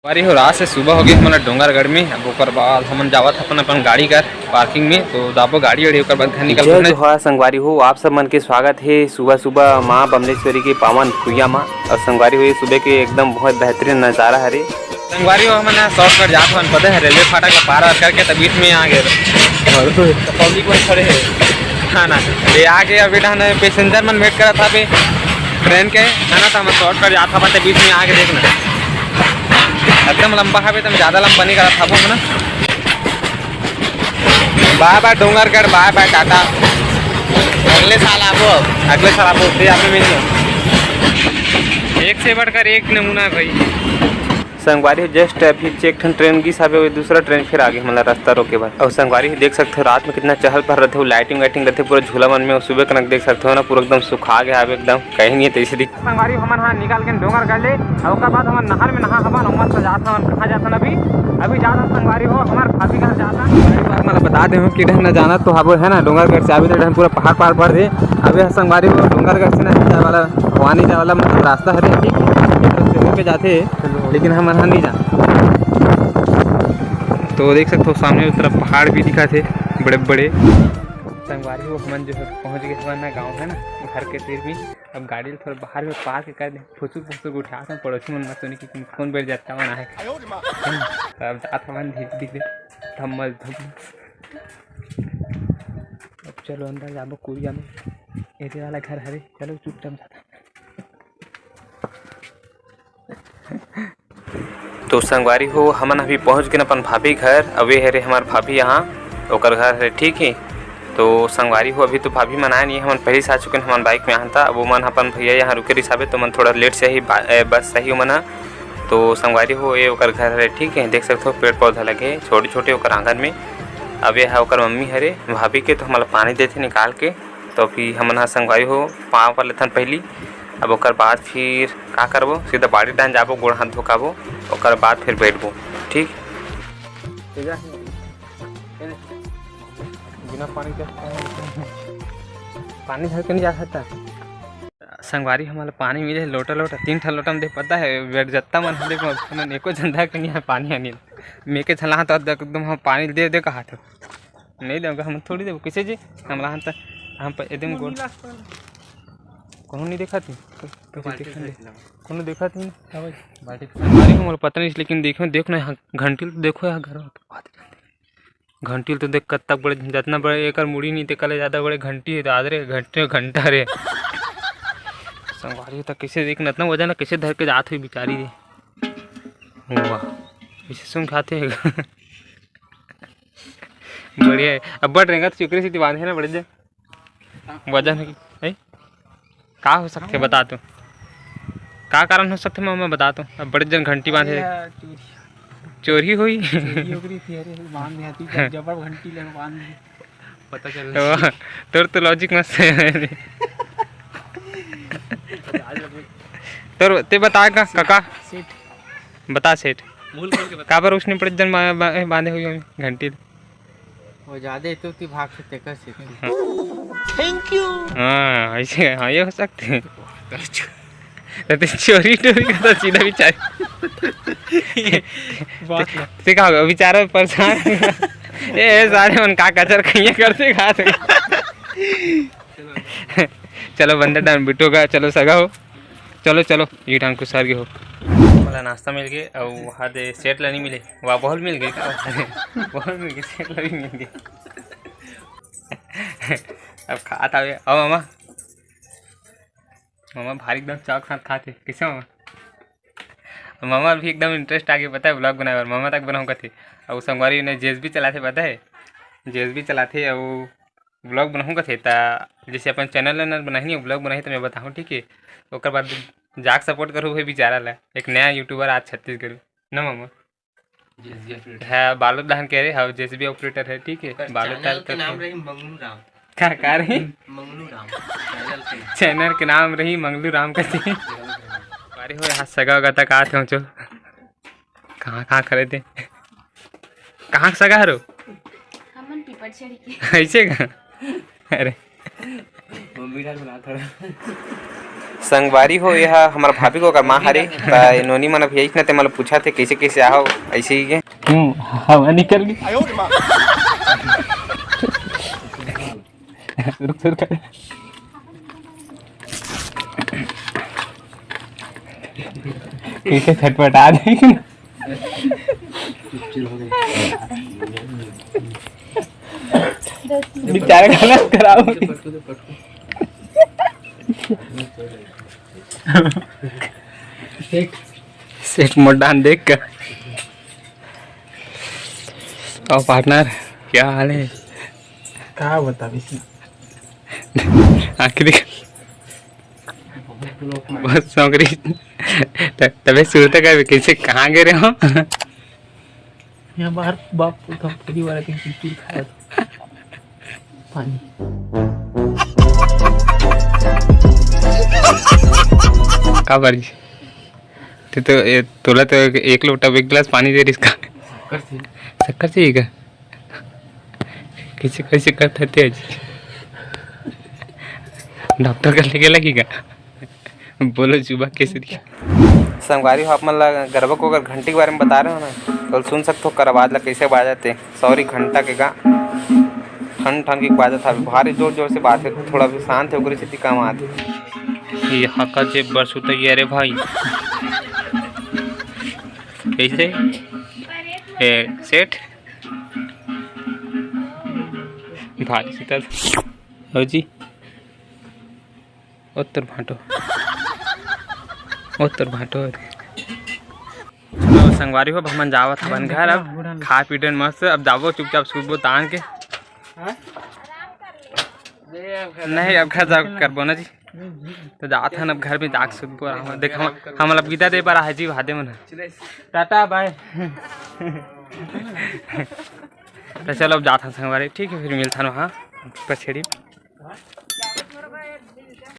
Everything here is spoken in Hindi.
बारी हो रात से सुबह हो गई हमारा डोंगरगढ़ में। अब ओकर बाद हम जावत अपन गाड़ी कर पार्किंग में, तो दाबो गाड़ी और ओकर बाद घर निकल जय जोहार संगवारी हो, आप सब मन के स्वागत है सुबह सुबह माँ बमलेश्वरी के पावन भुइया माँ। और संगवारी हो ये सुबह के एकदम बहुत बेहतरीन नज़ारा हरे। संगवारी हो हमने शॉर्टकट जात हन पता है रेलवे फाटक का पार करके तब बीच में आ गए पब्लिक में खड़े है हाँ ना ये आगे अभी ना पैसेंजर मन वेट करा था पे ट्रेन के है ना, तो हम शॉर्टकट जाता था बीच में आगे देखना एकदम लंबा है, तुम ज़्यादा लंबा नहीं करा था वो ना। Bye bye Dongargarh, bye bye tata. अगले साल आपको फिर आपने मिल एक से बढ़कर एक नमूना है भाई। संगवारी जस्ट अभी चेक ट्रेन की साबे दूसरा ट्रेन फिर आगे मतलब रास्ता रोके बाद। और संगवारी देख सकते हो रात में कितना चहल पहल रहते हो, लाइटिंग वाइटिंग रहते पूरा झूला मन में। और सुबह कनक देख सकते हो ना पूरा एकदम सुखा गया है एकदम, कहीं नहीं है तैसे दिख। संगवारी हम हाँ निकाल के डोंगरगढ़ ले और उसके बाद हम नहर में नहा हवा नमर से जाता हूँ। कहाँ जाता अभी जाता संगवारी हो हमारे भाभी घर जाता मतलब बता दें कि न जाना तो अब है ना डोंगरगढ़ से अभी तो पूरा पहाड़ पहाड़ पड़ रहे। अभी संगवारी हो डोंगरगढ़ से ना जाए वाला भवानी जाए वाला मतलब रास्ता है ठीक पे जाते लेकिन हम यहाँ नहीं जाते। तो देख सकते हो सामने उस तरफ पहाड़ भी दिखा थे बड़े बड़े। संगवारी हो हम जो है पहुँच गए हमारा गाँव है ना घर के तीर भी। अब गाड़ी थोड़ा बाहर में पार्क कर दे फुसुक फुसुक उठा था पड़ोसी मन मत कि कौन बैठ जाता वहाँ है। अब जाता मन धीरे धम्मल अब चलो अंदर जाबो कुरिया में ऐसे वाला घर हरे चलो चुपचाप जाता। तो संगवारी हो हमन अभी पहुँच गए अपन भाभी घर। अवे है रे हमार भाभी यहाँ ओकर घर है ठीक है। तो संगवारी हो अभी तो भाभी मन आए नहीं, हम पहले से आ चुके हैं। हमारे बाइक में यहाँ था वो मन अपन भैया यहाँ रुके हिसाबे तो मन थोड़ा लेट से ही बस सही हो मना। तो संगवारी हो ये ओकर घर है ठीक है। देख सकते हो पेड़ पौधा लगे छोटे छोटे ओकर आंगन में। अब ये है ओकर मम्मी हरे भाभी के, तो हमारा पानी देते निकाल के। तो अभी हम यहाँ संगवारी हो पाँव पर लेथन पहली। अब ओकर बाद फिर का करबो सीधा बाड़ी डान जाबो गोड़ हाथ धोकाबो ओकर बाद फिर बैठबो ठीक। बिना पानी धर के नहीं जा सकता। संगवारी हमारा पानी मिले लोटा लोटा 3 लोटा में दे पता है बैठ जत्ता मन देखो एको झंडा के नहीं है पानी अनिल मे के छला तो एकदम हम पानी दे दे कहा था नहीं देगा हम थोड़ी देव किसे जी हमारा हाथ हम एकदम गोल कौन नहीं देखा थी कौन देखा थी संगवारी हमारा पता नहीं लेकिन देखो ना घंटी तो देखो यहाँ घर घंटी तो देख कब तक बड़े जितना बड़े एक मुड़ी नहीं कल ज़्यादा बड़े घंटी है आदरे घंटा रे संगवारी तक कैसे देखना इतना वजन है कैसे धर के जाते हुई बेचारी रे वाह कैसे सुन खाते हैं बढ़िया है। अब बढ़ रहेगा तो चुकरी सीधी बांधे ना बढ़ जाए वजन है का हो सकते बता तू का कारण हो सकते मैं बता दूँ। अब बड़े जन घंटी बांधे चोरी हुई पता चल तो लॉजिक मस्त है तो ते बताएगा काका बता सेठ का पर उसने बड़े जन बांधे हुए घंटी वो ज्यादा तो ती भाग से तेकर से थैंक यू हाँ ऐसे हाँ ये हो सकते हैं तो चोरी टोरी का तो सीधा विचार सिखा बेचारा परेशान ये सारे मन का कचर खइया करते खाते चलो बंदर डान बिटो का चलो सगा हो चलो चलो ये ढंग को सर हो वाला नाश्ता मिल गए और वहाँ दे सेट ला नहीं मिले वहाँ बॉल मिल गए क्या बॉल मिल गए सेट ला भी मिल गए अब खाता हुए अब मामा भारी एकदम चौक साथ खाते कैसे मामा भी एकदम इंटरेस्ट आ गया पता है ब्लॉग बनाए और मामा तक बनाऊँगा थे और संगवारी ने जेस भी चलाते पता है जेस भी चलाते और ब्लॉग बनाऊँगा थे ता जैसे अपन चैनल बनाई नहीं ब्लॉग बनाई तो मैं बताऊँ ठीक है। ओकर बाद जाक सपोर्ट करूँ भाई बेचारा ला एक नया यूट्यूबर आज छत्तीसगढ़ ना मामा है बालू दहन कह रहे हाँ जेस भी ऑपरेटर है ठीक है बालू चैनल के नाम रही मंगलू राम का थी अरे हो यहाँ सगा होगा तक आते हो चो कहाँ खड़े थे कहाँ सगा हरो ऐसे का अरे संगवारी हो यह हमार भाभी को अगर माँ हरे नोनी मन अभी न ते मतलब पूछा थे कैसे कैसे आओ ऐसे ही के हवा निकल गई रुक रुक कैसे छटपटा देगी बेचारे का कराओ सेठ मोडान देख कर और पार्टनर क्या हाल है क्या बता आखिरी बहुत शौक रही तबे शुरू तक कैसे कहाँ गए रहे हो यहाँ बाहर बाप था पूरी वाला के चिड़चिड़ खाया था पानी का बारी तो तोला तो एक लोटा एक गिलास पानी दे इसका शक्कर चाहिए क्या कैसे कैसे करते थे डॉक्टर का लेके लगेगा बोलो जुबा कैसे दिया संगवारी हो आप मन ला गरबा को अगर घंटी के बारे में बता रहे हो ना तो सुन सकते हो कर आवाज ला कैसे बाजाते सॉरी घंटा के गा ठन ठन की बाजा था भारी जोर जोर से बात है थोड़ा भी शांत है ओकरे से काम आते ये हका जे बरसु तो ये रे भाई कैसे ए सेठ भारी सीता हो जी उत्तर भाटो चलो संगवारी हो भगवान जावत हवन घर अब खा पी डन मस्त अब जावो चुपचाप सुबह तान के नहीं अब घर जाओ करबो ना जी तो जात हन अब घर में जाग सुबह देख हम अब गीता दे पर है जी भादे मन टाटा बाय तो चलो अब जात हन संगवारी ठीक है फिर मिलता वहाँ पछेड़ी